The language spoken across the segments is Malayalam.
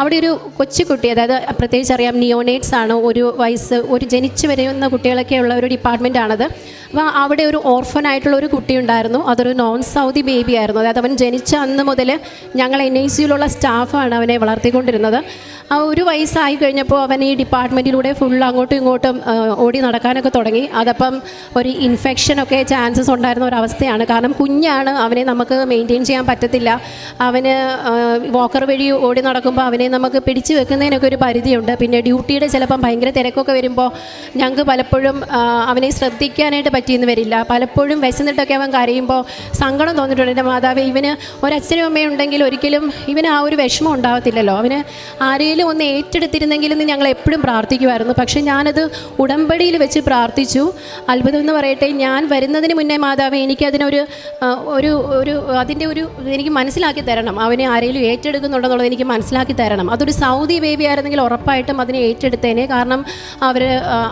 അവിടെ ഒരു കൊച്ചുകുട്ടി, അതായത് പ്രത്യേകിച്ച് അറിയാം നിയോനേറ്റ്സ് ആണ്, ഒരു വയസ്സ്, ഒരു ജനിച്ചു വരുന്ന കുട്ടികളൊക്കെ ഉള്ള ഒരു ഡിപ്പാർട്ട്മെൻറ്റാണത്. അപ്പോൾ അവിടെ ഒരു ഓർഫനായിട്ടുള്ള ഒരു കുട്ടി ഉണ്ടായിരുന്നു. അതൊരു നോൺ സൗദി ബേബി ആയിരുന്നു. അതായത് അവൻ ജനിച്ച അന്ന് മുതൽ ഞങ്ങൾ NICUയിലുള്ള സ്റ്റാഫാണ് അവനെ വളർത്തിക്കൊണ്ടിരുന്നത്. ആ ഒരു വയസ്സായി കഴിഞ്ഞപ്പോൾ അവൻ ഈ ഡിപ്പാർട്ട്മെൻറ്റിലൂടെ ഫുൾ അങ്ങോട്ടും ഇങ്ങോട്ടും ഓടി നടക്കാനൊക്കെ തുടങ്ങി. അതപ്പം ഒരു ഇൻഫെക്ഷനൊക്കെ ചാൻസസ് ഉണ്ടായിരുന്ന ഒരവസ്ഥയാണ്. കാരണം കുഞ്ഞാണ്, അവനെ നമുക്ക് മെയിൻറ്റെയിൻ ചെയ്യാൻ പറ്റത്തില്ല. അവന് വാക്കർ വഴി ഓടി നടക്കുമ്പോൾ അവനെ നമുക്ക് പിടിച്ചു വെക്കുന്നതിനൊക്കെ ഒരു പരിധിയുണ്ട്. പിന്നെ ഡ്യൂട്ടിയുടെ ചിലപ്പം ഭയങ്കര തിരക്കൊക്കെ വരുമ്പോൾ ഞങ്ങൾക്ക് പലപ്പോഴും അവനെ ശ്രദ്ധിക്കാനായിട്ട് പറ്റിയെന്ന് വരില്ല. പലപ്പോഴും വിശന്നിട്ടൊക്കെ അവൻ കരയുമ്പോൾ സങ്കടം തോന്നിയിട്ടുണ്ട്. എൻ്റെ മാതാവേ, ഇവന് ഒരച്ഛനും അമ്മയും ഉണ്ടെങ്കിൽ ഒരിക്കലും ഇവന് ആ ഒരു വിഷമം ഉണ്ടാകത്തില്ലല്ലോ, അവന് ആരെയും ഒന്ന് ഏറ്റെടുത്തിരുന്നെങ്കിലെന്ന് ഞങ്ങൾ എപ്പോഴും പ്രാർത്ഥിക്കുമായിരുന്നു. പക്ഷേ ഞാനത് ഉടമ്പടിയിൽ വെച്ച് പ്രാർത്ഥിച്ചു. അത്ഭുതം എന്ന് പറയട്ടെ, ഞാൻ വരുന്നതിന് മുന്നേ മാതാവേ എനിക്കതിനൊരു അതിൻ്റെ ഒരു എനിക്ക് മനസ്സിലാക്കി തരണം, അവനെ ആരെങ്കിലും ഏറ്റെടുക്കുന്നുണ്ടെന്നുള്ളത് എനിക്ക് മനസ്സിലാക്കി തരണം. അതൊരു സൗദി ബേബി ആയിരുന്നെങ്കിൽ ഉറപ്പായിട്ടും അതിനെ ഏറ്റെടുത്തേനെ. കാരണം അവർ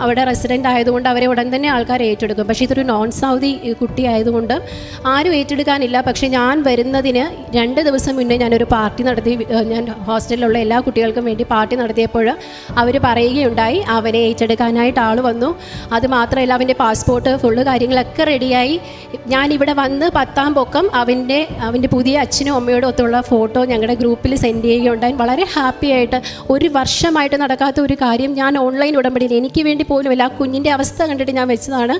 അവിടെ റെസിഡൻ്റ് ആയതുകൊണ്ട് അവരെ ഉടൻ തന്നെ ആൾക്കാർ ഏറ്റെടുക്കും. പക്ഷേ ഇതൊരു നോൺ സൗദി കുട്ടി ആയതുകൊണ്ട് ആരും ഏറ്റെടുക്കാനില്ല. പക്ഷേ ഞാൻ വരുന്നതിന് 2 ദിവസം മുന്നേ ഞാനൊരു പാർട്ടി നടത്തി. ഞാൻ ഹോസ്റ്റലിലുള്ള എല്ലാ കുട്ടികൾക്കും വേണ്ടി പാർട്ടി നടത്തിയപ്പോൾ അവർ പറയുകയുണ്ടായി അവനെ ഏറ്റെടുക്കാനായിട്ട് ആൾ വന്നു. അതുമാത്രമല്ല, അവൻ്റെ പാസ്പോർട്ട് ഫുള്ള് കാര്യങ്ങളൊക്കെ റെഡിയായി. ഞാനിവിടെ വന്ന് 10ാം പൊക്കം അവൻ്റെ പുതിയ അച്ഛനും അമ്മയോടും ഒത്തുള്ള ഫോട്ടോ ഞങ്ങളുടെ ഗ്രൂപ്പിൽ സെൻഡ് ചെയ്യുകയുണ്ടായി. വളരെ ഹാപ്പി ആയിട്ട്, ഒരു വർഷമായിട്ട് നടക്കാത്ത ഒരു കാര്യം ഞാൻ ഓൺലൈൻ ഉടമ്പടിയിൽ എനിക്ക് വേണ്ടി പോലുമില്ല, ആ കുഞ്ഞിൻ്റെ അവസ്ഥ കണ്ടിട്ട് ഞാൻ വെച്ചതാണ്.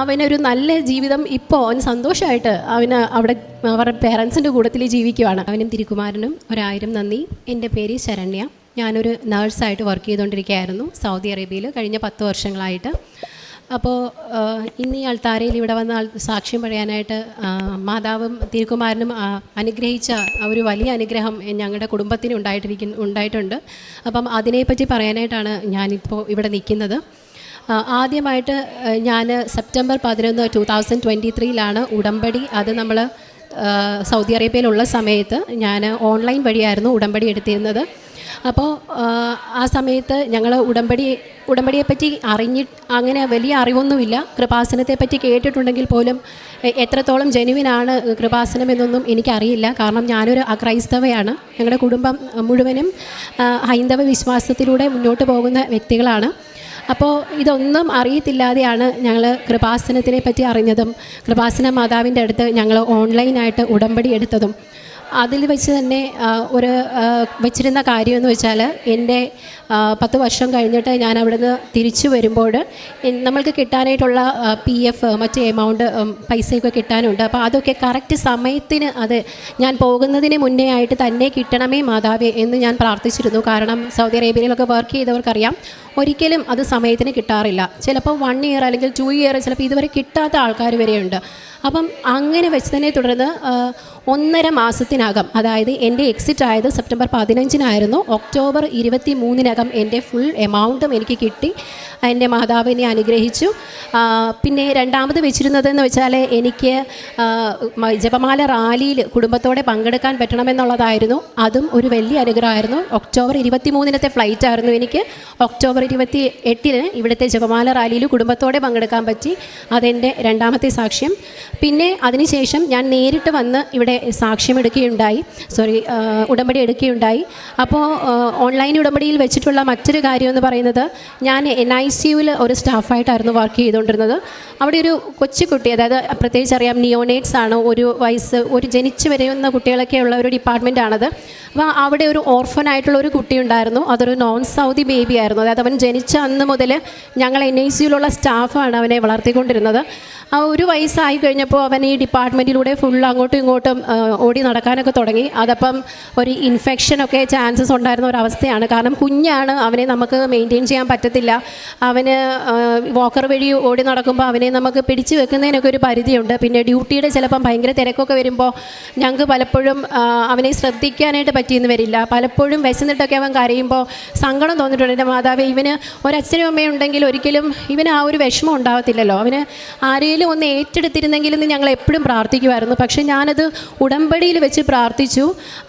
അവനൊരു നല്ല ജീവിതം ഇപ്പോൾ അവന് സന്തോഷമായിട്ട് അവന് അവിടെ അവരുടെ പേരൻസിൻ്റെ കൂട്ടത്തിൽ ജീവിക്കുവാണ്. അവനും തിരുക്കുമാരനും 1000 നന്ദി. എൻ്റെ പേര് ശരണ്യ. ഞാനൊരു നേഴ്സായിട്ട് വർക്ക് ചെയ്തുകൊണ്ടിരിക്കുകയായിരുന്നു സൗദി അറേബ്യയിൽ കഴിഞ്ഞ 10 വർഷങ്ങളായിട്ട്. അപ്പോൾ ഇന്ന് ഈ അൾത്താരയിൽ ഇവിടെ വന്ന സാക്ഷ്യം പറയാനായിട്ട് മാതാവും തിരുക്കുമാരനും അനുഗ്രഹിച്ച ഒരു വലിയ അനുഗ്രഹം ഞങ്ങളുടെ കുടുംബത്തിന് ഉണ്ടായിട്ടുണ്ട്. അപ്പം അതിനെപ്പറ്റി പറയാനായിട്ടാണ് ഞാനിപ്പോൾ ഇവിടെ നിൽക്കുന്നത്. ആദ്യമായിട്ട് ഞാൻ സെപ്റ്റംബർ 11, 2023 ഉടമ്പടി, അത് നമ്മൾ സൗദി അറേബ്യയിലുള്ള സമയത്ത് ഞാൻ ഓൺലൈൻ വഴിയായിരുന്നു ഉടമ്പടി എടുത്തിരുന്നത്. അപ്പോൾ ആ സമയത്ത് ഞങ്ങൾ ഉടമ്പടിയെപ്പറ്റി അങ്ങനെ വലിയ അറിവൊന്നുമില്ല. കൃപാസനത്തെപ്പറ്റി കേട്ടിട്ടുണ്ടെങ്കിൽ പോലും എത്രത്തോളം ജെനുവിനാണ് കൃപാസനം എന്നൊന്നും എനിക്കറിയില്ല. കാരണം ഞാനൊരു അക്രൈസ്തവയാണ്. ഞങ്ങളുടെ കുടുംബം മുഴുവനും ഹൈന്ദവ വിശ്വാസത്തിലൂടെ മുന്നോട്ട് പോകുന്ന വ്യക്തികളാണ്. അപ്പോൾ ഇതൊന്നും അറിയത്തില്ലാതെയാണ് ഞങ്ങൾ കൃപാസനത്തിനെ പറ്റി അറിഞ്ഞതും കൃപാസന മാതാവിൻ്റെ അടുത്ത് ഞങ്ങൾ ഓൺലൈനായിട്ട് ഉടമ്പടി എടുത്തതും. അതിൽ വെച്ച് തന്നെ വെച്ചിരുന്ന കാര്യമെന്ന് വെച്ചാൽ, എൻ്റെ 10 വർഷം കഴിഞ്ഞിട്ട് ഞാൻ അവിടുന്ന് തിരിച്ചു വരുമ്പോൾ നമ്മൾക്ക് കിട്ടാനായിട്ടുള്ള PF മറ്റ് എമൗണ്ട് പൈസയൊക്കെ കിട്ടാനുണ്ട്. അപ്പോൾ അതൊക്കെ കറക്റ്റ് സമയത്തിന് അത് ഞാൻ പോകുന്നതിന് മുന്നേ ആയിട്ട് തന്നെ കിട്ടണമേ മാതാവേ എന്ന് ഞാൻ പ്രാർത്ഥിച്ചിരുന്നു. കാരണം സൗദി അറേബ്യയിലൊക്കെ വർക്ക് ചെയ്തവർക്കറിയാം, ഒരിക്കലും അത് സമയത്തിന് കിട്ടാറില്ല. ചിലപ്പോൾ 1 ഇയർ അല്ലെങ്കിൽ 2 ഇയർ ചിലപ്പോൾ ഇതുവരെ കിട്ടാത്ത ആൾക്കാർ വരെയുണ്ട്. അപ്പം അങ്ങനെ വെച്ചതിനെ തുടർന്ന് 1.5 മാസത്തിനകം, അതായത് എൻ്റെ എക്സിറ്റ് ആയത് സെപ്റ്റംബർ 15 ഒക്ടോബർ 23 എൻ്റെ ഫുൾ എമൗണ്ടും എനിക്ക് കിട്ടി. എൻ്റെ മാതാവിനെ അനുഗ്രഹിച്ചു. പിന്നെ രണ്ടാമത് വെച്ചിരുന്നതെന്ന് വെച്ചാൽ, എനിക്ക് ജപമാല റാലിയിൽ കുടുംബത്തോടെ പങ്കെടുക്കാൻ പറ്റണമെന്നുള്ളതായിരുന്നു. അതും ഒരു വലിയ അനുഗ്രഹമായിരുന്നു. ഒക്ടോബർ 23 ഫ്ലൈറ്റ് ആയിരുന്നു എനിക്ക്. ഒക്ടോബർ 28 ഇവിടുത്തെ ജപമാല റാലിയിൽ കുടുംബത്തോടെ പങ്കെടുക്കാൻ പറ്റി. അതെൻ്റെ രണ്ടാമത്തെ സാക്ഷ്യം. പിന്നെ അതിനുശേഷം ഞാൻ നേരിട്ട് വന്ന് ഇവിടെ ഉടമ്പടി എടുക്കുകയുണ്ടായി. അപ്പോൾ ഓൺലൈൻ ഉടമ്പടിയിൽ വെച്ചിട്ടുള്ള മറ്റൊരു കാര്യം എന്ന് പറയുന്നത്, ഞാൻ NICUവിൽ ഒരു സ്റ്റാഫായിട്ടായിരുന്നു വർക്ക് ചെയ്തുകൊണ്ടിരുന്നത്. അവിടെ ഒരു കൊച്ചുകുട്ടി, അതായത് പ്രത്യേകിച്ച് അറിയാം നിയോനേറ്റ്സ് ആണ്, ഒരു വയസ്സ്, ഒരു ജനിച്ചു വരുന്ന കുട്ടികളൊക്കെ ഉള്ള ഒരു ഡിപ്പാർട്ട്മെൻറ്റാണത്. അപ്പോൾ അവിടെ ഒരു ഓർഫനായിട്ടുള്ള ഒരു കുട്ടി ഉണ്ടായിരുന്നു. അതൊരു നോൺ സൗദി ബേബി ആയിരുന്നു. അതായത് അവൻ ജനിച്ച അന്ന് മുതൽ ഞങ്ങൾ NICUയിലുള്ള സ്റ്റാഫാണ് അവനെ വളർത്തിക്കൊണ്ടിരുന്നത്. ആ ഒരു വയസ്സായി കഴിഞ്ഞപ്പോൾ അവൻ ഈ ഡിപ്പാർട്ട്മെൻറ്റിലൂടെ ഫുൾ അങ്ങോട്ടും ഇങ്ങോട്ടും ഓടി നടക്കാനൊക്കെ തുടങ്ങി. അതപ്പം ഒരു ഇൻഫെക്ഷനൊക്കെ ചാൻസസ് ഉണ്ടായിരുന്ന ഒരവസ്ഥയാണ്. കാരണം കുഞ്ഞാണ്, അവനെ നമുക്ക് മെയിൻറ്റെയിൻ ചെയ്യാൻ പറ്റത്തില്ല. അവന് വാക്കർ വഴി ഓടി നടക്കുമ്പോൾ അവനെ നമുക്ക് പിടിച്ചു വെക്കുന്നതിനൊക്കെ ഒരു പരിധിയുണ്ട്. പിന്നെ ഡ്യൂട്ടിയുടെ ചിലപ്പം ഭയങ്കര തിരക്കൊക്കെ വരുമ്പോൾ ഞങ്ങൾക്ക് പലപ്പോഴും അവനെ ശ്രദ്ധിക്കാനായിട്ട് പറ്റിയെന്ന് വരില്ല. പലപ്പോഴും വിശന്നിട്ടൊക്കെ അവൻ കരയുമ്പോൾ സങ്കടം തോന്നിയിട്ടുണ്ട്. എൻ്റെ മാതാവേ, ഇവന് ഒരച്ഛനും അമ്മയും ഉണ്ടെങ്കിൽ ഒരിക്കലും ഇവന് ആ ഒരു വിഷമം ഉണ്ടാകത്തില്ലല്ലോ. അവന് ആരെങ്കിലും ഒന്ന് ഏറ്റെടുത്തിരുന്നെങ്കിലെന്ന് ഞങ്ങൾ എപ്പോഴും പ്രാർത്ഥിക്കുമായിരുന്നു. പക്ഷേ ഞാനത് ഉടമ്പടിയിൽ വെച്ച് പ്രാർത്ഥിച്ചു.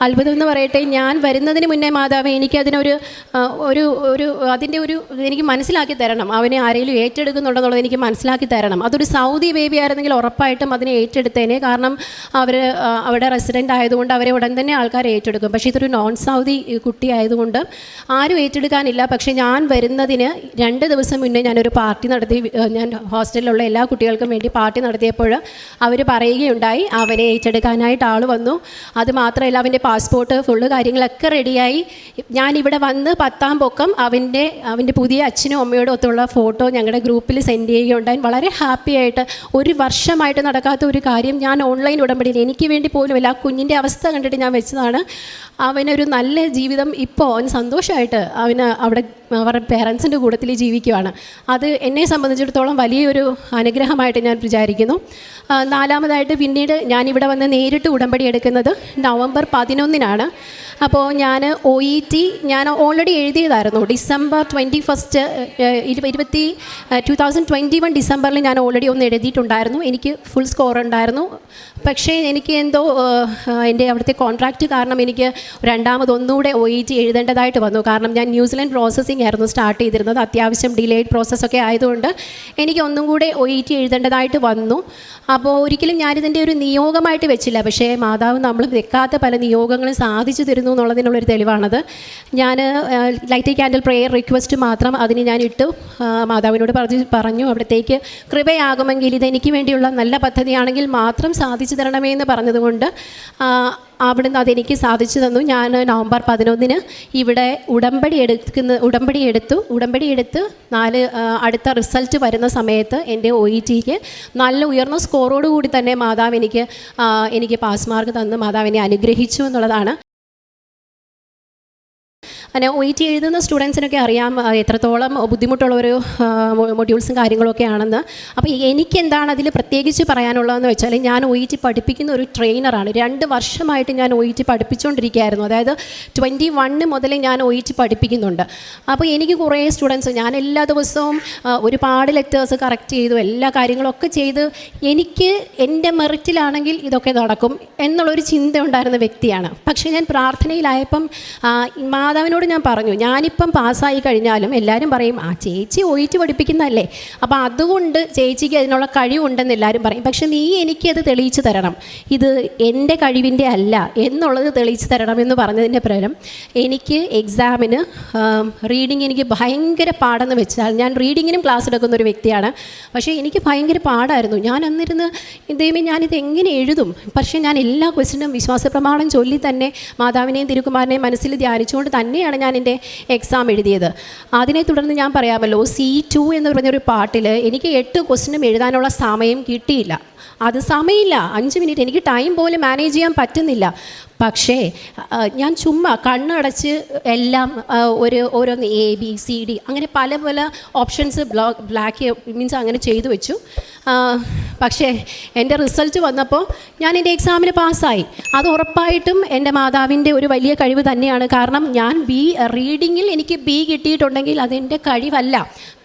അത്ഭുതം എന്ന് പറയട്ടെ, ഞാൻ വരുന്നതിന് മുന്നേ മാതാവേ എനിക്കതിനൊരു അതിൻ്റെ ഒരു എനിക്ക് മനസ്സിലാക്കി തരണം. അവനെ ആരെങ്കിലും ഏറ്റെടുക്കുന്നുണ്ടെന്നുള്ളത് എനിക്ക് മനസ്സിലാക്കി തരണം. അതൊരു സൗദി ബേബി ആയിരുന്നെങ്കിൽ ഉറപ്പായിട്ടും അതിനെ ഏറ്റെടുത്തേനെ. കാരണം അവർ അവിടെ റെസിഡൻ്റ് ആയതുകൊണ്ട് അവരെ ഉടൻ തന്നെ ആൾക്കാർ ഏറ്റെടുക്കും. പക്ഷേ ഇതൊരു നോൺ സൗദി കുട്ടി ആയതുകൊണ്ട് ആരും ഏറ്റെടുക്കാനില്ല. പക്ഷേ ഞാൻ വരുന്നതിന് 2 ദിവസം മുന്നേ ഞാനൊരു പാർട്ടി നടത്തി. ഞാൻ ഹോസ്റ്റലിലുള്ള എല്ലാ കുട്ടികൾക്കും വേണ്ടി പാർട്ടി നടത്തിയപ്പോൾ അവർ പറയുകയുണ്ടായി അവനെ ഏറ്റെടുക്കാനായിട്ട് ആൾ വന്നു. അതുമാത്രമല്ല അവൻ്റെ പാസ്പോർട്ട് ഫുള്ള് കാര്യങ്ങളൊക്കെ റെഡിയായി. ഞാനിവിടെ വന്ന് 10ാം പൊക്കം അവൻ്റെ പുതിയ അച്ഛനും അമ്മയോടും ഒത്തുള്ള ഫോട്ടോ ഞങ്ങളുടെ ഗ്രൂപ്പിൽ സെൻഡ് ചെയ്യുകയുണ്ടായി. വളരെ ഹാപ്പി ആയിട്ട് 1 വർഷമായിട്ട് നടക്കാത്ത ഒരു കാര്യം ഞാൻ ഓൺലൈൻ ഉടമ്പടിയിൽ എനിക്ക് വേണ്ടി പോലുമില്ല, ആ കുഞ്ഞിൻ്റെ അവസ്ഥ കണ്ടിട്ട് ഞാൻ വെച്ചതാണ്. അവനൊരു നല്ല ജീവിതം ഇപ്പോൾ അവന് സന്തോഷമായിട്ട് അവന് അവിടെ അവരുടെ പേരൻസിൻ്റെ കൂട്ടത്തിൽ ജീവിക്കുകയാണ്. അത് എന്നെ സംബന്ധിച്ചിടത്തോളം വലിയൊരു അനുഗ്രഹമായിട്ട് ഞാൻ വിചാരിക്കുന്നു. 4മതായിട്ട് പിന്നീട് ഞാനിവിടെ വന്ന് നേരിട്ട് ഉടമ്പടി എടുക്കുന്നത് നവംബർ 11-നാണ്. അപ്പോൾ ഞാൻ OET ഞാൻ ഓൾറെഡി എഴുതിയതായിരുന്നു. ഡിസംബർ 2021 ഡിസംബറിൽ ഞാൻ ഓൾറെഡി ഒന്ന് എഴുതിയിട്ടുണ്ടായിരുന്നു. എനിക്ക് ഫുൾ സ്കോർ ഉണ്ടായിരുന്നു. പക്ഷേ എനിക്ക് എന്തോ എൻ്റെ അവിടുത്തെ കോൺട്രാക്റ്റ് കാരണം എനിക്ക് ഒന്നുകൂടെ OET എഴുതേണ്ടതായിട്ട് വന്നു. കാരണം ഞാൻ ന്യൂസിലൻഡ് പ്രോസസ്സിംഗ് ആയിരുന്നു സ്റ്റാർട്ട് ചെയ്തിരുന്നത്. അത്യാവശ്യം ഡിലേഡ് പ്രോസസ്സൊക്കെ ആയതുകൊണ്ട് എനിക്ക് ഒന്നും കൂടെ OET എഴുതേണ്ടതായിട്ട് വന്നു. അപ്പോൾ ഒരിക്കലും ഞാനിതിൻ്റെ ഒരു നിയോഗമായിട്ട് വെച്ചില്ല. പക്ഷേ മാതാവ് നമ്മൾ വെക്കാത്ത പല നിയോഗങ്ങളും സാധിച്ചു തരുന്നു എന്നുള്ളതിനുള്ളൊരു തെളിവാണത്. ഞാൻ ലൈറ്റ് ക്യാൻഡിൽ പ്രെയർ റിക്വസ്റ്റ് മാത്രം അതിന് ഞാൻ ഇട്ടു. മാതാവിനോട് പറഞ്ഞു അവിടത്തേക്ക് കൃപയാകുമെങ്കിൽ ഇതെനിക്ക് വേണ്ടിയുള്ള നല്ല പദ്ധതിയാണെങ്കിൽ മാത്രം സാധിച്ചു തരണമേ എന്ന് പറഞ്ഞതുകൊണ്ട് അവിടുന്ന് അതെനിക്ക് സാധിച്ചു തന്നു. ഞാൻ നവംബർ 11-ന് ഇവിടെ ഉടമ്പടി എടുത്ത് 4 അടുത്ത റിസൾട്ട് വരുന്ന സമയത്ത് എൻ്റെ OETക്ക് നല്ല ഉയർന്ന സ്കോറോടുകൂടി തന്നെ മാതാവ് എനിക്ക് പാസ് മാർക്ക് തന്ന് മാതാവിനെ അനുഗ്രഹിച്ചു എന്നുള്ളതാണ്. അങ്ങനെ OET എഴുതുന്ന സ്റ്റുഡൻസിനൊക്കെ അറിയാം എത്രത്തോളം ബുദ്ധിമുട്ടുള്ള ഒരു മൊഡ്യൂൾസും കാര്യങ്ങളൊക്കെ ആണെന്ന്. അപ്പോൾ എനിക്കെന്താണ് അതിൽ പ്രത്യേകിച്ച് പറയാനുള്ളതെന്ന് വെച്ചാൽ ഞാൻ OET പഠിപ്പിക്കുന്ന ഒരു ട്രെയിനറാണ്. 2 വർഷമായിട്ട് ഞാൻ OET പഠിപ്പിച്ചുകൊണ്ടിരിക്കുകയായിരുന്നു. അതായത് 21 മുതൽ ഞാൻ OET പഠിപ്പിക്കുന്നുണ്ട്. അപ്പോൾ എനിക്ക് കുറേ സ്റ്റുഡൻസ്, ഞാൻ എല്ലാ ദിവസവും ഒരുപാട് ലെറ്റേഴ്സ് കറക്റ്റ് ചെയ്തു, എല്ലാ കാര്യങ്ങളൊക്കെ ചെയ്ത് എനിക്ക് എൻ്റെ മെറിറ്റിലാണെങ്കിൽ ഇതൊക്കെ നടക്കും എന്നുള്ളൊരു ചിന്ത ഉണ്ടായിരുന്ന വ്യക്തിയാണ്. പക്ഷേ ഞാൻ പ്രാർത്ഥനയിലായപ്പം മാതാവിനോട് ഞാൻ പറഞ്ഞു, ഞാനിപ്പം പാസ്സായി കഴിഞ്ഞാലും എല്ലാവരും പറയും ചേച്ചി OET പഠിപ്പിക്കുന്നതല്ലേ, അപ്പോൾ അതുകൊണ്ട് ചേച്ചിക്ക് അതിനുള്ള കഴിവുണ്ടെന്ന് എല്ലാവരും പറയും. പക്ഷെ നീ എനിക്കത് തെളിയിച്ചു തരണം, ഇത് എൻ്റെ കഴിവിൻ്റെ അല്ല എന്നുള്ളത് തെളിയിച്ചു തരണം എന്ന് പറഞ്ഞതിൻ്റെ പ്രകാരം എനിക്ക് എക്സാമിന് റീഡിങ് എനിക്ക് ഭയങ്കര പാടെന്ന് വെച്ചാൽ, ഞാൻ റീഡിങ്ങിനും ക്ലാസ് എടുക്കുന്ന ഒരു വ്യക്തിയാണ്. പക്ഷേ എനിക്ക് ഭയങ്കര പാടായിരുന്നു. ഞാൻ അന്നിരുന്ന് ദൈവമേ ഞാനിത് എങ്ങനെ എഴുതും. പക്ഷേ ഞാൻ എല്ലാ ക്വസ്റ്റ്യനും വിശ്വാസ പ്രമാണം ചൊല്ലി തന്നെ മാതാവിനെയും തിരുക്കുമാരനെയും മനസ്സിൽ ധ്യാനിച്ചുകൊണ്ട് തന്നെയാണ് ഞാൻ എൻ്റെ എക്സാം എഴുതിയത്. അതിനെ തുടർന്ന് ഞാൻ പറയാമല്ലോ C2 എന്ന് പറഞ്ഞൊരു പാട്ടിൽ എനിക്ക് 8 ക്വസ്റ്റ്യനും എഴുതാനുള്ള സമയം കിട്ടിയില്ല. അത് സമയമില്ല, 5 മിനിറ്റ് എനിക്ക് ടൈം പോലും മാനേജ് ചെയ്യാൻ പറ്റുന്നില്ല. പക്ഷേ ഞാൻ ചുമ്മാ കണ്ണടച്ച് എല്ലാം ഓരോന്ന് ABCD അങ്ങനെ പല ഓപ്ഷൻസ് ബ്ലാക്ക് മീൻസ് അങ്ങനെ ചെയ്തു വെച്ചു. പക്ഷേ എൻ്റെ റിസൾട്ട് വന്നപ്പോൾ ഞാൻ എൻ്റെ എക്സാമിന് പാസ്സായി. അത് ഉറപ്പായിട്ടും എൻ്റെ മാതാവിൻ്റെ ഒരു വലിയ കഴിവ് തന്നെയാണ്. കാരണം ഞാൻ റീഡിങ്ങിൽ എനിക്ക് B കിട്ടിയിട്ടുണ്ടെങ്കിൽ അതെൻ്റെ കഴിവല്ല.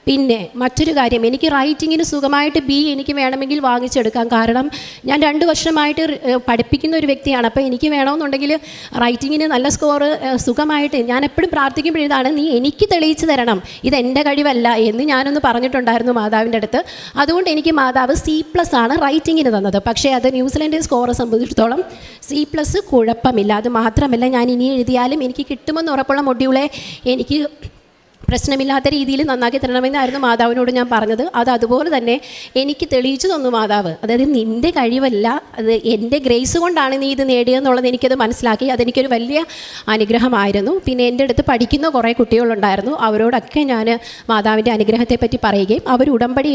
പിന്നെ മറ്റൊരു കാര്യം, എനിക്ക് റൈറ്റിങ്ങിന് സുഖമായിട്ട് B എനിക്ക് വേണമെങ്കിൽ വാങ്ങിച്ചെടുക്കാം. കാരണം ഞാൻ 2 വർഷമായിട്ട് പഠിപ്പിക്കുന്ന ഒരു വ്യക്തിയാണ്. അപ്പോൾ എനിക്ക് വേണമെന്നുണ്ടെങ്കിൽ റൈറ്റിങ്ങിന് നല്ല സ്കോറ് സുഖമായിട്ട് ഞാൻ എപ്പോഴും പ്രാർത്ഥിക്കുമ്പോഴാണ് നീ എനിക്ക് തെളിയിച്ചു തരണം, ഇതെൻ്റെ കഴിവല്ല എന്ന് ഞാനൊന്ന് പറഞ്ഞിട്ടുണ്ടായിരുന്നു മാതാവിൻ്റെ അടുത്ത്. അതുകൊണ്ട് എനിക്ക് മാതാവ് C+ ആണ് റൈറ്റിങ്ങിന് തന്നത്. പക്ഷേ അത് ന്യൂസിലൻഡ് സ്കോറെ സംബന്ധിച്ചിടത്തോളം C+ കുഴപ്പമില്ല. അത് മാത്രമല്ല ഞാൻ ഇനി എഴുതിയാലും എനിക്ക് കിട്ടുമെന്ന് ഉറപ്പുള്ള മൊഡ്യൂളെ എനിക്ക് പ്രശ്നമില്ലാത്ത രീതിയിൽ നന്നാക്കി തരണമെന്നായിരുന്നു മാതാവിനോട് ഞാൻ പറഞ്ഞത്. അത് അതുപോലെ തന്നെ എനിക്ക് തെളിയിച്ചു തന്നു മാതാവ്. അതായത് നിൻ്റെ കഴിവല്ല, അത് എൻ്റെ ഗ്രേസ് കൊണ്ടാണ് നീ ഇത് നേടിയെന്നുള്ളത് എനിക്കത് മനസ്സിലാക്കി. അതെനിക്കൊരു വലിയ അനുഗ്രഹമായിരുന്നു. പിന്നെ എൻ്റെ അടുത്ത് പഠിക്കുന്ന കുറേ കുട്ടികളുണ്ടായിരുന്നു. അവരോടൊക്കെ ഞാൻ മാതാവിൻ്റെ അനുഗ്രഹത്തെപ്പറ്റി പറയുകയും അവർ ഉടമ്പടി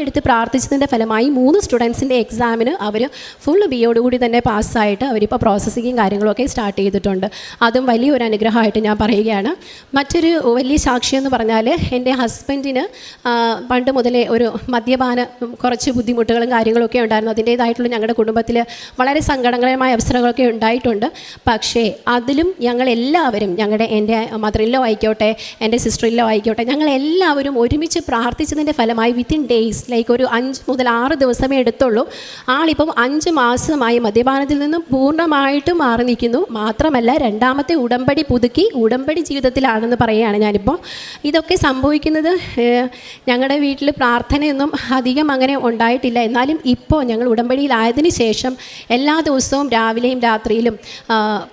എടുത്ത് പ്രാർത്ഥിച്ചതിൻ്റെ ഫലമായി 3 സ്റ്റുഡൻസിൻ്റെ എക്സാമിന് അവർ ഫുൾ ബിയോടുകൂടി തന്നെ പാസ്സായിട്ട് അവരിപ്പോൾ പ്രോസസ്സിങ്ങും കാര്യങ്ങളൊക്കെ സ്റ്റാർട്ട് ചെയ്തിട്ടുണ്ട്. അതും വലിയൊരു അനുഗ്രഹമായിട്ട് ഞാൻ പറയുകയാണ്. മറ്റൊരു വലിയ സാക്ഷിയെന്ന് പറഞ്ഞാൽ എൻ്റെ ഹസ്ബൻഡിന് പണ്ട് മുതലേ ഒരു മദ്യപാന കുറച്ച് ബുദ്ധിമുട്ടുകളും കാര്യങ്ങളൊക്കെ ഉണ്ടായിരുന്നു. അതിൻ്റേതായിട്ടുള്ള ഞങ്ങളുടെ കുടുംബത്തിൽ വളരെ സങ്കടകരമായ അവസരങ്ങളൊക്കെ ഉണ്ടായിട്ടുണ്ട്. പക്ഷേ അതിലും ഞങ്ങളെല്ലാവരും, എൻ്റെ മദർ ഇൻ ലോ ആയിക്കോട്ടെ, എൻ്റെ സിസ്റ്റർ ഇൻ ലോ ആയിക്കോട്ടെ, ഞങ്ങളെല്ലാവരും ഒരുമിച്ച് പ്രാർത്ഥിച്ചതിൻ്റെ ഫലമായി വിത്തിൻ ഡേയ്സ്, ലൈക്ക് ഒരു 5 മുതൽ 6 ദിവസമേ എടുത്തുള്ളൂ, ആളിപ്പം 5 മാസമായി മദ്യപാനത്തിൽ നിന്നും പൂർണ്ണമായിട്ടും മാറി നിൽക്കുന്നു. മാത്രമല്ല രണ്ടാമത്തെ ഉടമ്പടി പുതുക്കി ഉടമ്പടി ജീവിതത്തിലാണെന്ന് പറയുകയാണ് ഞാനിപ്പോൾ. ഇതൊക്കെ സംഭവിക്കുന്നത് ഞങ്ങളുടെ വീട്ടിൽ പ്രാർത്ഥനയൊന്നും അധികം അങ്ങനെ ഉണ്ടായിട്ടില്ല. എന്നാലും ഇപ്പോൾ ഞങ്ങൾ ഉടമ്പടിയിലായതിന് ശേഷം എല്ലാ ദിവസവും രാവിലെയും രാത്രിയിലും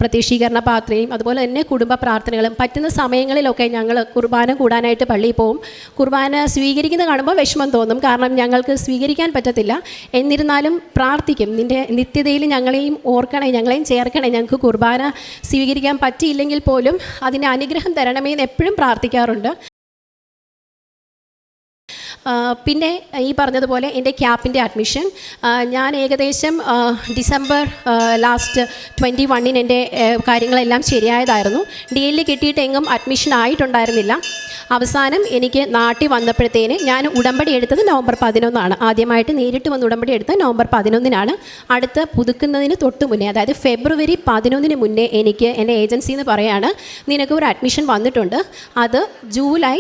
പ്രത്യക്ഷീകരണ പ്രാർത്ഥനയും അതുപോലെ തന്നെ കുടുംബ പ്രാർത്ഥനകളും പറ്റുന്ന സമയങ്ങളിലൊക്കെ ഞങ്ങൾ കുർബാന കൂടാനായിട്ട് പള്ളിയിൽ പോവും. കുർബാന സ്വീകരിക്കുന്ന കാണുമ്പോൾ വിഷമം തോന്നും, കാരണം ഞങ്ങൾക്ക് സ്വീകരിക്കാൻ പറ്റത്തില്ല. എന്നിരുന്നാലും പ്രാർത്ഥിക്കും, നിൻ്റെ നിത്യതയിൽ ഞങ്ങളെയും ഓർക്കണേ, ഞങ്ങളെയും ചേർക്കണേ, ഞങ്ങൾക്ക് കുർബാന സ്വീകരിക്കാൻ പറ്റിയില്ലെങ്കിൽ പോലും അതിന് അനുഗ്രഹം തരണമേ എന്ന് എപ്പോഴും പ്രാർത്ഥിക്കാറുണ്ട്. പിന്നെ ഈ പറഞ്ഞതുപോലെ എൻ്റെ ക്യാപ്പിൻ്റെ അഡ്മിഷൻ ഞാൻ ഏകദേശം ഡിസംബർ ലാസ്റ്റ് 21 എൻ്റെ കാര്യങ്ങളെല്ലാം ശരിയായതായിരുന്നു. DL കിട്ടിയിട്ട് എങ്ങും അഡ്മിഷൻ ആയിട്ടുണ്ടായിരുന്നില്ല. അവസാനം എനിക്ക് നാട്ടിൽ വന്നപ്പോഴത്തേന് ഞാൻ ഉടമ്പടി എടുത്തത് നവംബർ 11 ആദ്യമായിട്ട് നേരിട്ട് വന്ന് ഉടമ്പടി എടുത്തത് നവംബർ 11 അടുത്ത പുതുക്കുന്നതിന് തൊട്ട് മുന്നേ, അതായത് ഫെബ്രുവരി 11 മുന്നേ എനിക്ക് എൻ്റെ ഏജൻസിയിൽ നിന്ന് പറയാണ്, നിനക്ക് ഒരു അഡ്മിഷൻ വന്നിട്ടുണ്ട്. അത് ജൂലൈ,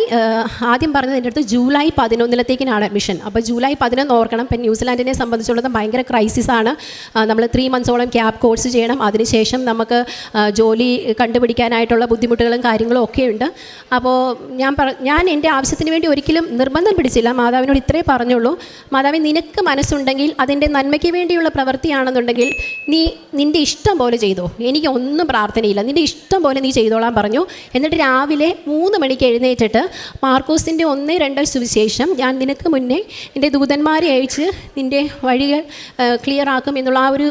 ആദ്യം പറഞ്ഞത് എൻ്റെ അടുത്ത് ജൂലൈ 11 അഡ്മിഷൻ. അപ്പോൾ ജൂലൈ 11 ഓർക്കണം. ഇപ്പം ന്യൂസിലാൻഡിനെ സംബന്ധിച്ചുള്ളത് ഭയങ്കര ക്രൈസിസാണ്. നമ്മൾ 3 months ക്യാബ് കോഴ്സ് ചെയ്യണം. അതിനുശേഷം നമുക്ക് ജോലി കണ്ടുപിടിക്കാനായിട്ടുള്ള ബുദ്ധിമുട്ടുകളും കാര്യങ്ങളും ഒക്കെ ഉണ്ട്. അപ്പോൾ ഞാൻ എൻ്റെ ആവശ്യത്തിന് വേണ്ടി ഒരിക്കലും നിർബന്ധം പിടിച്ചില്ല. മാതാവിനോട് ഇത്രേ പറഞ്ഞുള്ളൂ, മാതാവേ നിനക്ക് മനസ്സുണ്ടെങ്കിൽ അതിൻ്റെ നന്മയ്ക്ക് വേണ്ടിയുള്ള പ്രവൃത്തിയാണെന്നുണ്ടെങ്കിൽ നിൻ്റെ ഇഷ്ടം പോലെ ചെയ്തോ, എനിക്ക് ഒന്നും പ്രാർത്ഥനയില്ല, നിൻ്റെ ഇഷ്ടം പോലെ നീ ചെയ്തോളാൻ പറഞ്ഞു. എന്നിട്ട് രാവിലെ 3 മണിക്ക് എഴുന്നേറ്റിട്ട് മാർക്കോസിൻ്റെ 1-2 സുവിശേഷം, ഞാൻ നിനക്ക് മുന്നേ എൻ്റെ ദൂതന്മാരെ അയച്ച് നിൻ്റെ വഴികൾ ക്ലിയർ ആക്കും എന്നുള്ള ആ ഒരു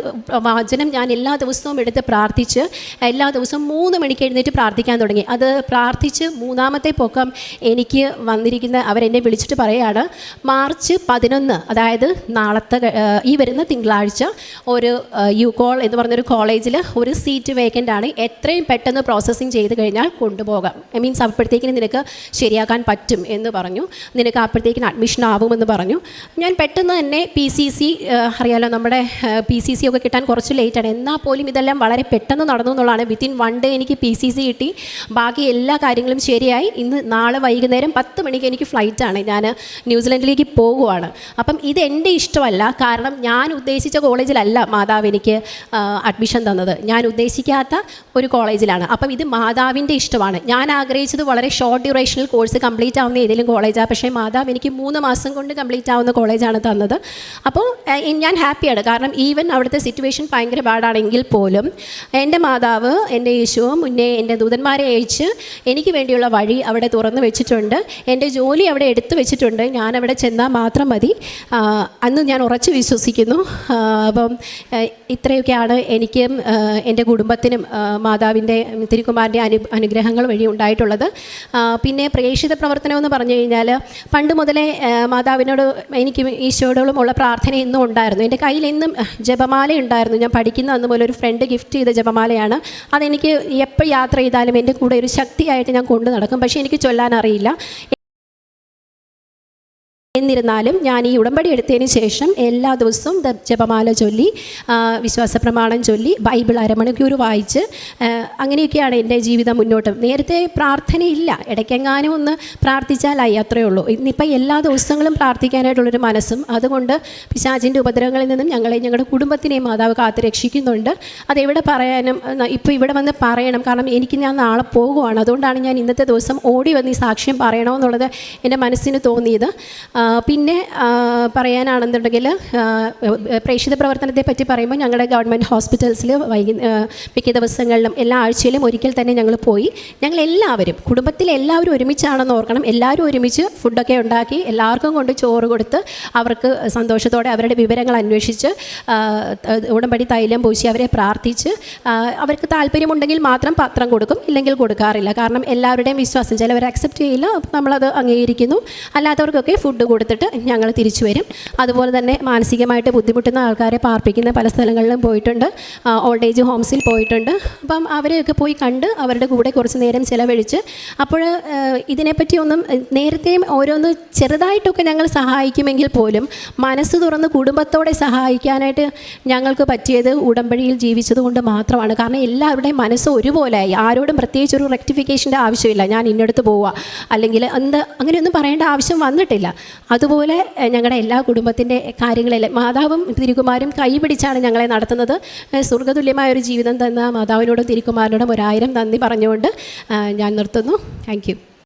വചനം ഞാൻ എല്ലാ ദിവസവും എടുത്ത് പ്രാർത്ഥിച്ച് എല്ലാ ദിവസവും 3 മണിക്ക് എഴുന്നേറ്റ് പ്രാർത്ഥിക്കാൻ തുടങ്ങി. അത് പ്രാർത്ഥിച്ച് 3-ാമത്തെ പൊക്കം എനിക്ക് വന്നിരിക്കുന്ന അവരെന്നെ വിളിച്ചിട്ട് പറയുകയാണ്, മാർച്ച് 11, അതായത് നാളത്തെ ഈ വരുന്ന തിങ്കളാഴ്ച ഒരു യുകോൾ എന്ന് പറഞ്ഞൊരു കോളേജിൽ ഒരു സീറ്റ് വേക്കൻ്റ് ആണ്, എത്രയും പെട്ടെന്ന് പ്രോസസ്സിങ് ചെയ്ത് കഴിഞ്ഞാൽ കൊണ്ടുപോകാം, മീൻസ് അപ്പോഴത്തേക്കിന് നിനക്ക് ശരിയാക്കാൻ പറ്റും എന്ന് പറഞ്ഞു. നിനക്ക് അപ്പോഴത്തേക്കിന് അഡ്മിഷൻ ആവുമെന്ന് പറഞ്ഞു. ഞാൻ പെട്ടെന്ന് തന്നെ PCC, അറിയാലോ നമ്മുടെ PCC ഒക്കെ കിട്ടാൻ കുറച്ച് ലേറ്റാണ്, എന്നാൽ പോലും ഇതെല്ലാം വളരെ പെട്ടെന്ന് നടന്നു എന്നുള്ളതാണ്. വിത്തിൻ 1 day എനിക്ക് PCC കിട്ടി. ബാക്കി എല്ലാ കാര്യങ്ങളും ശരിയായി. നാളെ വൈകുന്നേരം 10 മണിക്ക് എനിക്ക് ഫ്ലൈറ്റാണ്, ഞാൻ ന്യൂസിലൻഡിലേക്ക് പോകുവാണ്. അപ്പം ഇത് എൻ്റെ ഇഷ്ടമല്ല, കാരണം ഞാൻ ഉദ്ദേശിച്ച കോളേജിലല്ല മാതാവ് എനിക്ക് അഡ്മിഷൻ തന്നത്, ഞാൻ ഉദ്ദേശിക്കാത്ത ഒരു കോളേജിലാണ്. അപ്പം ഇത് മാതാവിൻ്റെ ഇഷ്ടമാണ്. ഞാൻ ആഗ്രഹിച്ചത് വളരെ ഷോർട്ട് ഡ്യൂറേഷനിൽ കോഴ്സ് കംപ്ലീറ്റ് ആവുന്ന ഏതെങ്കിലും കോളേജാണ്. പക്ഷേ മാതാവ് എനിക്ക് 3 മാസം കൊണ്ട് കംപ്ലീറ്റ് ആവുന്ന കോളേജാണ് തന്നത്. അപ്പോൾ ഞാൻ ഹാപ്പിയാണ്, കാരണം ഈവൻ അവിടുത്തെ സിറ്റുവേഷൻ ഭയങ്കര ബാഡാണെങ്കിൽ പോലും എൻ്റെ മാതാവ്, എൻ്റെ യേശുവോ മുന്നേ എൻ്റെ ദൂതന്മാരെ അയച്ച് എനിക്ക് വേണ്ടിയുള്ള വഴി അവിടെ തുറന്നു വെച്ചിട്ടുണ്ട്. എൻ്റെ ജോലി അവിടെ എടുത്തു വെച്ചിട്ടുണ്ട്. ഞാൻ അവിടെ ചെന്നാൽ മാത്രം മതി. അന്ന് ഞാൻ ഉറച്ചു വിശ്വസിക്കുന്നു. അപ്പം ഇത്രയൊക്കെയാണ് എനിക്കും എൻ്റെ കുടുംബത്തിനും മാതാവിൻ്റെ തിരുക്കുമാരൻ്റെ അനുഗ്രഹങ്ങൾ വഴി ഉണ്ടായിട്ടുള്ളത്. പിന്നെ പ്രേക്ഷിത പ്രവർത്തനം എന്ന് പറഞ്ഞു കഴിഞ്ഞാൽ പണ്ട് മുതലേ മാതാവിനോട് എനിക്കും ഈശോയോടും ഉള്ള പ്രാർത്ഥന ഇന്നും ഉണ്ടായിരുന്നു. എൻ്റെ കയ്യിൽ ഇന്നും ജപമാല ഉണ്ടായിരുന്നു. ഞാൻ പഠിക്കുന്ന അന്ന് പോലെ ഒരു ഫ്രണ്ട് ഗിഫ്റ്റ് ചെയ്ത ജപമാലയാണ്. അതെനിക്ക് എപ്പോൾ യാത്ര ചെയ്താലും എൻ്റെ കൂടെ ഒരു ശക്തിയായിട്ട് ഞാൻ കൊണ്ടു നടക്കും. പക്ഷേ എനിക്ക് ചൊല്ലാൻ അറിയില്ല. എന്നിരുന്നാലും ഞാൻ ഈ ഉടമ്പടി എടുത്തതിന് ശേഷം എല്ലാ ദിവസവും ജപമാല ചൊല്ലി, വിശ്വാസ പ്രമാണം ചൊല്ലി, ബൈബിൾ അരമണിക്കൂർ വായിച്ച്, അങ്ങനെയൊക്കെയാണ് എൻ്റെ ജീവിതം മുന്നോട്ട്. നേരത്തെ പ്രാർത്ഥനയില്ല, ഇടയ്ക്കെങ്ങാനും ഒന്ന് പ്രാർത്ഥിച്ചാലായി, അത്രയേ ഉള്ളൂ. ഇന്നിപ്പം എല്ലാ ദിവസങ്ങളും പ്രാർത്ഥിക്കാനായിട്ടുള്ളൊരു മനസ്സും, അതുകൊണ്ട് പിശാചിൻ്റെ ഉപദ്രവങ്ങളിൽ നിന്നും ഞങ്ങളുടെ കുടുംബത്തിനെയും മാതാവ് കാത്ത് രക്ഷിക്കുന്നുണ്ട്. അതെവിടെ പറയാനും, ഇപ്പോൾ ഇവിടെ വന്ന് പറയണം, കാരണം ഞാൻ നാളെ പോകുവാണ്. അതുകൊണ്ടാണ് ഞാൻ ഇന്നത്തെ ദിവസം ഓടി വന്ന് ഈ സാക്ഷ്യം പറയണമെന്നുള്ളത് എൻ്റെ മനസ്സിന് തോന്നിയത്. പിന്നെ പറയാനാണെന്നുണ്ടെങ്കിൽ പ്രേക്ഷിത പ്രവർത്തനത്തെ പറ്റി പറയുമ്പോൾ ഞങ്ങളുടെ ഗവൺമെൻറ് ഹോസ്പിറ്റൽസിൽ മിക്ക ദിവസങ്ങളിലും എല്ലാ ആഴ്ചയിലും ഒരിക്കൽ തന്നെ ഞങ്ങൾ പോയി. ഞങ്ങളെല്ലാവരും കുടുംബത്തിലെല്ലാവരും ഒരുമിച്ചാണെന്ന് ഓർക്കണം. എല്ലാവരും ഒരുമിച്ച് ഫുഡൊക്കെ ഉണ്ടാക്കി എല്ലാവർക്കും കൊണ്ട് ചോറ് കൊടുത്ത് അവർക്ക് സന്തോഷത്തോടെ അവരുടെ വിവരങ്ങൾ അന്വേഷിച്ച് ഉടമ്പടി തൈലം പൂശി അവരെ പ്രാർത്ഥിച്ച് അവർക്ക് താല്പര്യമുണ്ടെങ്കിൽ മാത്രം പത്രം കൊടുക്കും, ഇല്ലെങ്കിൽ കൊടുക്കാറില്ല. കാരണം എല്ലാവരുടെയും വിശ്വാസം, ചിലവർ അക്സെപ്റ്റ് ചെയ്യില്ല, നമ്മളത് അംഗീകരിക്കുന്നു. അല്ലാത്തവർക്കൊക്കെ ഫുഡ് കൊടുത്തിട്ട് ഞങ്ങൾ തിരിച്ചു വരും. അതുപോലെ തന്നെ മാനസികമായിട്ട് ബുദ്ധിമുട്ടുന്ന ആൾക്കാരെ പാർപ്പിക്കുന്ന പല സ്ഥലങ്ങളിലും പോയിട്ടുണ്ട്. ഓൾഡ് ഏജ് ഹോംസിൽ പോയിട്ടുണ്ട്. അപ്പം അവരെയൊക്കെ പോയി കണ്ട് അവരുടെ കൂടെ കുറച്ച് നേരം ചിലവഴിച്ച് അപ്പോൾ ഇതിനെപ്പറ്റി ഒന്നും നേരത്തെയും ഓരോന്ന് ചെറുതായിട്ടൊക്കെ ഞങ്ങൾ സഹായിക്കുമെങ്കിൽ പോലും മനസ്സ് തുറന്ന് കുടുംബത്തോടെ സഹായിക്കാനായിട്ട് ഞങ്ങൾക്ക് പറ്റിയത് ഉടമ്പടിയിൽ ജീവിച്ചതുകൊണ്ട് മാത്രമാണ്. കാരണം എല്ലാവരുടെയും മനസ്സ് ഒരുപോലെയായി. ആരോടും പ്രത്യേകിച്ച് ഒരു റെക്ടിഫിക്കേഷൻ്റെ ആവശ്യമില്ല, ഞാൻ ഇന്നടുത്ത് പോവുക അല്ലെങ്കിൽ അങ്ങനെയൊന്നും പറയേണ്ട ആവശ്യം വന്നിട്ടില്ല. അതുപോലെ ഞങ്ങളുടെ എല്ലാ കുടുംബത്തിൻ്റെ കാര്യങ്ങളെല്ലാം മാതാവും തിരുകുമാരും കൈപിടിച്ചാണ് ഞങ്ങളെ നടത്തുന്നത്. സ്വർഗ്ഗതുല്യമായ ഒരു ജീവിതം തന്ന മാതാവിനോടും തിരുകുമാരനോടും 1000 നന്ദി പറഞ്ഞുകൊണ്ട് ഞാൻ നിർത്തുന്നു. Thank you.